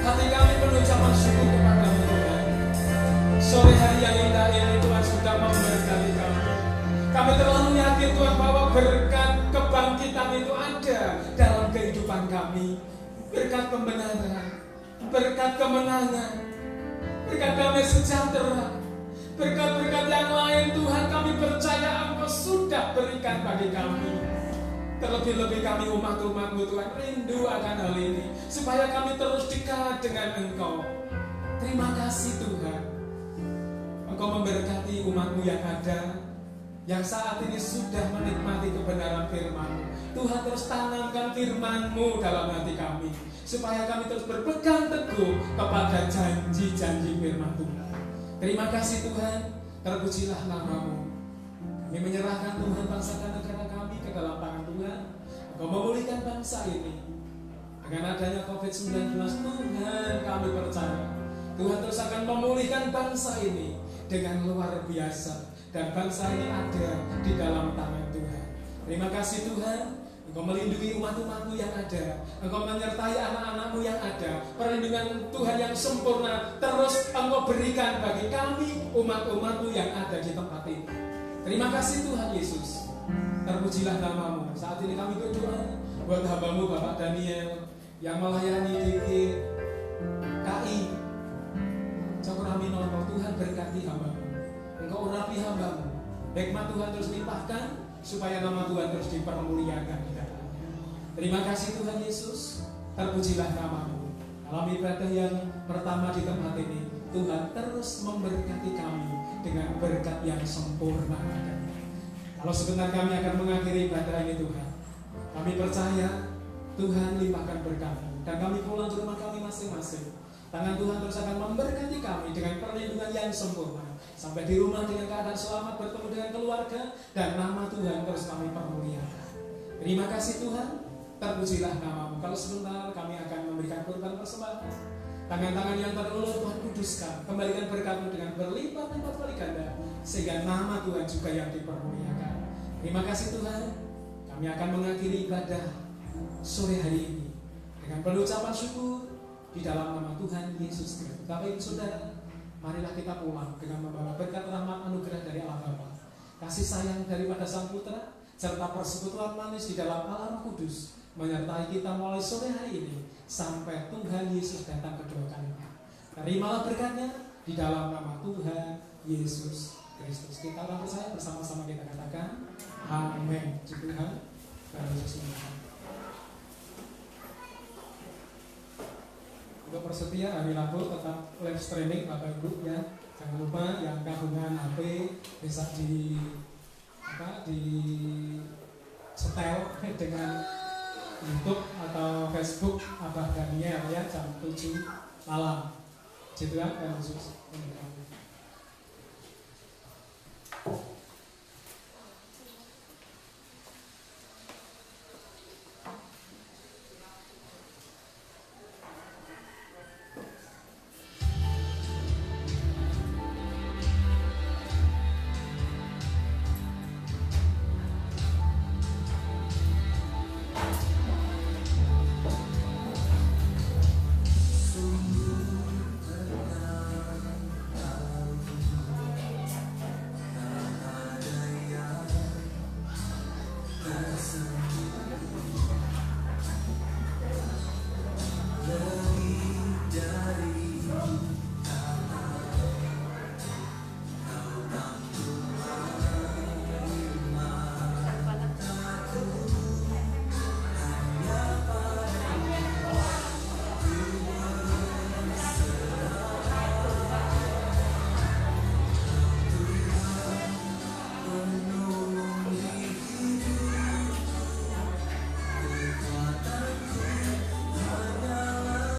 [SPEAKER 2] Hati kami penuh ucapan syukur kepadamu Tuhan. Sore hari yang indah ini Tuhan sudah memberkati kami. Kami terlalu yakin Tuhan bahwa berkat kebangkitan itu ada dalam kehidupan kami. Berkat pembenaran, berkat kemenangan, berkat damai sejahtera, berkat-berkat yang lain Tuhan kami percaya Engkau sudah berikan bagi kami. Terlebih-lebih kami umat-umat-Mu Tuhan rindu akan hal ini supaya kami terus dekat dengan Engkau. Terima kasih Tuhan. Engkau memberkati umat-Mu yang ada, yang saat ini sudah menikmati kebenaran firman-Mu. Tuhan terus tanamkan firman-Mu dalam hati kami, supaya kami terus berpegang teguh kepada janji-janji firman Tuhan. Terima kasih Tuhan, terpujilah nama-Mu. Kami menyerahkan Tuhan bangsa dan negara kami ke dalam tangan Tuhan. Engkau memulihkan bangsa ini. Dengan adanya COVID-19, Tuhan kami percaya Tuhan terus akan memulihkan bangsa ini dengan luar biasa. Dan bangsa ini ada di dalam tangan Tuhan. Terima kasih Tuhan, Engkau melindungi umat-umat-Mu yang ada, Engkau menyertai anak-anak-Mu yang ada. Perlindungan Tuhan yang sempurna terus Engkau berikan bagi kami, umat-umat-Mu yang ada di tempat ini. Terima kasih Tuhan Yesus, terpujilah nama-Mu. Saat ini kami berdoa buat hamba-Mu Bapak Daniel yang melayani DKI Cokroaminoto. Tuhan berkati hamba-Mu, Engkau urapi hamba-Mu, hikmat Tuhan terus limpahkan, supaya nama Tuhan terus dipermuliakan di dalamnya. Terima kasih Tuhan Yesus, terpujilah nama-Mu. Dalam ibadah yang pertama di tempat ini, Tuhan terus memberkati kami dengan berkat yang sempurna adanya. Kalau sebentar kami akan mengakhiri ibadah ini Tuhan, kami percaya Tuhan limpahkan berkat-Mu, dan kami pulang ke rumah kami masing-masing. Tangan Tuhan terus akan memberkati kami dengan perlindungan yang sempurna, sampai di rumah dengan keadaan selamat, bertemu dengan keluarga, dan nama Tuhan terus kami permuliakan. Terima kasih Tuhan, terpujilah nama-Mu. Kalau sebentar kami akan memberikan korban persembahan, tangan-tangan yang terulur Tuhan kuduskan, kembalikan berkat-Mu dengan berlipat-lipat kali ganda, sehingga nama Tuhan juga yang dipermuliakan. Terima kasih Tuhan, kami akan mengakhiri ibadah sore hari ini dengan pengucapan syukur di dalam nama Tuhan Yesus Kristus. Bapak Ibu Saudara, marilah kita pulang dengan membawa berkat rahmat anugerah dari Allah Bapa, kasih sayang daripada Sang Putra, serta persekutuan manis di dalam Allah Roh Kudus menyertai kita mulai sore hari ini sampai Tuhan Yesus datang kedua kalinya. Terimalah berkatnya di dalam nama Tuhan Yesus Kristus. Kita orang percaya bersama-sama kita katakan amin. Tuhan Yesus Tuhan. Untuk persetia hari Rabu tetap live streaming Bapak Ibu ya. Jangan lupa yang gabungan HP bisa di setel dengan YouTube atau Facebook Abah Daniel ya, jam 7 malam. Gitu kan, Yesus.